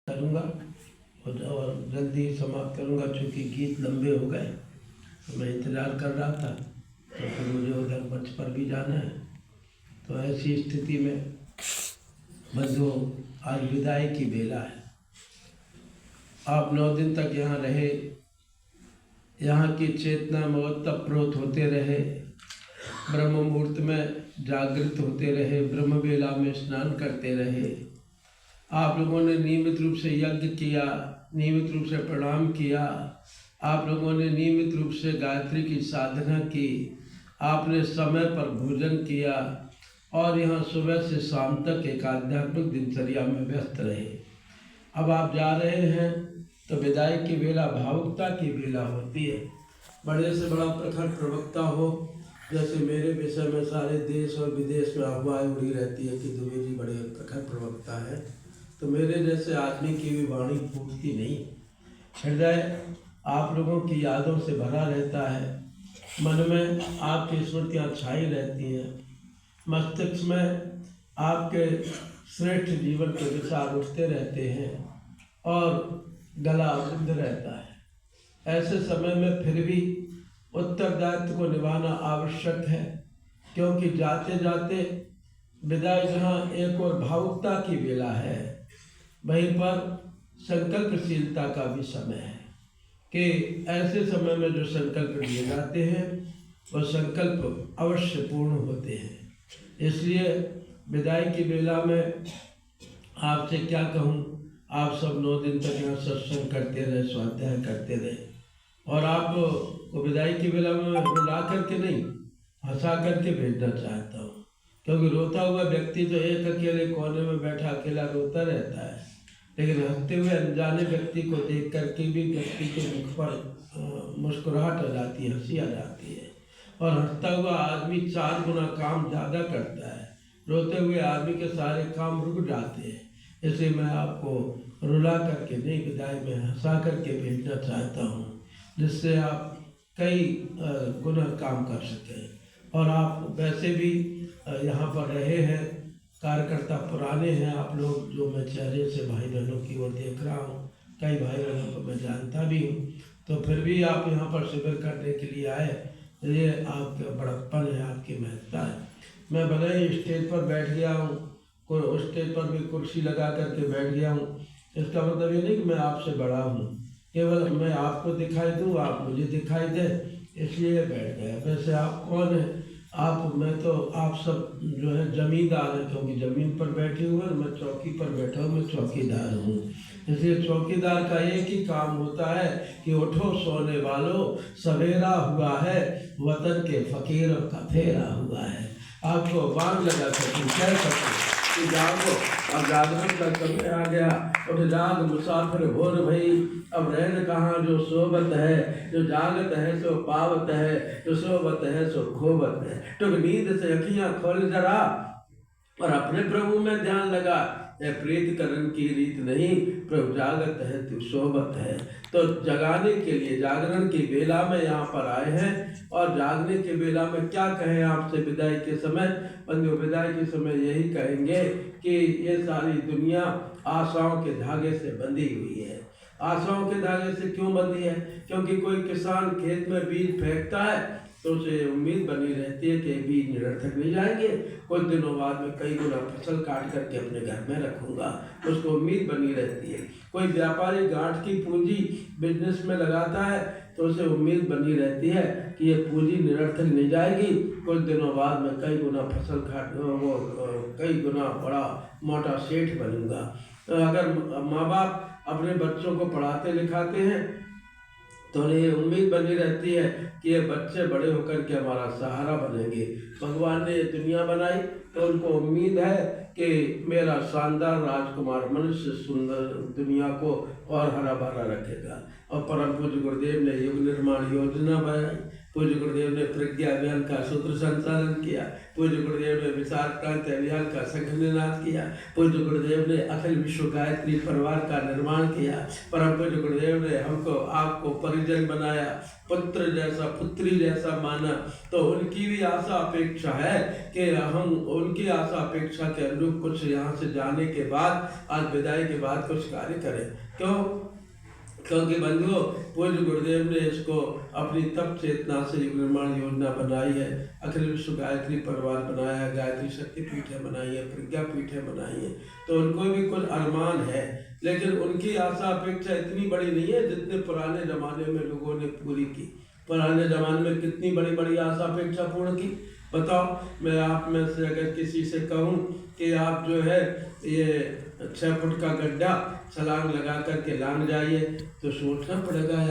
करूँगा और जल्दी समाप्त करूँगा, चूँकि गीत लंबे हो गए तो मैं इंतज़ार कर रहा था, तो फिर मुझे उधर मंच पर भी जाना है। तो ऐसी स्थिति में बंधुओं, आज विदाई की बेला है। आप 9 दिन तक यहाँ रहे, यहाँ की चेतना में ओतप्रोत होते रहे, ब्रह्म मुहूर्त में जागृत होते रहे, ब्रह्म बेला में स्नान करते रहे। आप लोगों ने नियमित रूप से यज्ञ किया, नियमित रूप से प्रणाम किया, आप लोगों ने नियमित रूप से गायत्री की साधना की, आपने समय पर भोजन किया और यहाँ सुबह से शाम तक एक आध्यात्मिक दिनचर्या में व्यस्त रहे। अब आप जा रहे हैं तो विदाई की बेला भावुकता की बेला होती है। बड़े से बड़ा प्रखर प्रवक्ता हो, जैसे मेरे विषय में सारे देश और विदेश में अफवाहें उड़ी रहती है कि दुबे जी बड़े प्रखर प्रवक्ता है, तो मेरे जैसे आदमी की भी वाणी फूटती नहीं। हृदय आप लोगों की यादों से भरा रहता है, मन में आपकी स्मृतियाँ छाई रहती हैं, मस्तिष्क में आपके श्रेष्ठ जीवन के विचार उठते रहते हैं और गला अवरुद्ध रहता है। ऐसे समय में फिर भी उत्तरदायित्व को निभाना आवश्यक है, क्योंकि जाते जाते विदाई जहाँ एक और भावुकता की बेला है, वहीं पर संकल्पशीलता का भी समय है कि ऐसे समय में जो संकल्प लिए जाते हैं वह संकल्प अवश्य पूर्ण होते हैं। इसलिए विदाई की बेला में आपसे क्या कहूँ, आप सब 9 दिन तक यहाँ सत्संग करते रहे, स्वाध्याय करते रहे, और आपको विदाई की बेला में रुला करके नहीं, हंसा करके भेजना चाहता हूँ, क्योंकि रोता हुआ व्यक्ति तो एक अकेले कोने में बैठा अकेला रोता रहता है, लेकिन हंसते हुए अनजाने व्यक्ति को देख करके भी व्यक्ति के मुख पर मुस्कुराहट आ जाती है, हंसी आ जाती है, और हंसता हुआ आदमी 4 गुना काम ज़्यादा करता है, रोते हुए आदमी के सारे काम रुक जाते हैं। इसलिए मैं आपको रुला करके नहीं, विदाई में हंसा करके भेजना चाहता हूँ, जिससे आप कई गुना काम कर सकें। और आप वैसे भी यहाँ पर रहे हैं, कार्यकर्ता पुराने हैं आप लोग, जो मैं चेहरे से भाई बहनों की ओर देख रहा हूँ, कई भाई बहनों को मैं जानता भी हूँ, तो फिर भी आप यहाँ पर शिविर करने के लिए आए, ये आपका बड़प्पन है, आपकी महत्ता है। मैं भले ही स्टेज पर बैठ गया हूँ, उस स्टेज पर भी कुर्सी लगा करके बैठ गया हूँ, इसका मतलब ये नहीं कि मैं आपसे बड़ा हूँ, केवल मैं आपको दिखाई दूँ, आप मुझे दिखाई दें, इसलिए बैठ गया। वैसे आप कौन हैं? मैं तो आप सब जो है जमींदार हैं, क्योंकि ज़मीन पर बैठे हुए हैं, मैं चौकी पर बैठा हूँ, मैं चौकीदार हूँ। इसलिए चौकीदार का एक ही काम होता है कि उठो सोने वालों, सवेरा हुआ है, वतन के फकीरों का फेरा हुआ है। आपको बांध लगा सकूँ, कह सकूँ कि जागो, अब जागरण का समय आ गया, उठ जाग मुसाफिर भोर भई, अब रहन कहाँ जो सोबत है, जो जागत है सो पावत है, जो सोबत है सो खोबत है। तो नींद से अखियाँ खोल जरा और अपने प्रभु में ध्यान लगा, यह प्रीत करन की रीत नहीं, प्रभु जागत है तू सोबत है। तो जगाने के लिए जागरण की बेला में यहाँ पर आए हैं, और जागने की बेला में क्या कहें आपसे विदाई के समय? बंधु, विदाई के समय यही कहेंगे कि ये सारी दुनिया आशाओं के धागे से बंधी हुई है। आशाओं के धागे से क्यों बंधी है? क्योंकि कोई किसान खेत में बीज फेंकता है तो उसे उम्मीद बनी रहती है कि बीज निरर्थक नहीं जाएंगे, कुछ दिनों बाद में कई गुना फसल काट करके अपने घर में रखूंगा, उसको उम्मीद बनी रहती है। कोई व्यापारी गांठ की पूंजी बिजनेस में लगाता है तो उसे उम्मीद बनी रहती है कि ये पूंजी निरर्थक नहीं जाएगी, कुछ दिनों बाद में कई गुना फसल कई गुना बड़ा मोटा सेठ बनूंगा। अगर माँ बाप अपने बच्चों को पढ़ाते लिखाते हैं तो उन्हें ये उम्मीद बनी रहती है कि ये बच्चे बड़े होकर के हमारा सहारा बनेंगे। भगवान ने ये दुनिया बनाई तो उनको उम्मीद है कि मेरा शानदार राजकुमार मनुष्य सुंदर दुनिया को और हरा भरा रखेगा। और परम पूज्य गुरुदेव ने युग निर्माण योजना बनाई, पूज्य गुरुदेव ने प्रज्ञा अभियान का सूत्र संचालन किया, पूज्य गुरुदेव ने विचार क्रांति अभियान का संघ निनाद किया, पूज्य गुरुदेव ने अखिल विश्व गायत्री परिवार का निर्माण किया, परम पूज्य गुरुदेव ने हमको आपको परिजन बनाया, पुत्र जैसा पुत्री जैसा माना। तो उनकी भी आशा अपेक्षा है कि हम उनकी आशा अपेक्षा के अनुरूप बुजुर्ग कुछ यहाँ से जाने के बाद, आज विदाई के बाद कुछ कार्य करें। क्यों? क्योंकि बंधुओं, पूज्य गुरुदेव ने इसको अपनी तप चेतना से युग निर्माण योजना बनाई है। अखिल विश्व गायत्री परिवार बनाया है, गायत्री शक्ति पीठें बनाई है, प्रज्ञा पीठें बनाई है। तो उनको भी कुछ अरमान है, लेकिन उनकी आशा अपेक्षा इतनी बड़ी नहीं है जितने पुराने जमाने में लोगों ने पूरी की। पुराने जमाने में कितनी बड़ी बड़ी आशा अपेक्षा पूर्ण की, बताओ। मैं आप में से अगर किसी से कहूँ कि आप जो है ये 6 फुट का गड्ढा छलांग लगा करके लांग जाइए, तो सोचना पड़ेगा यार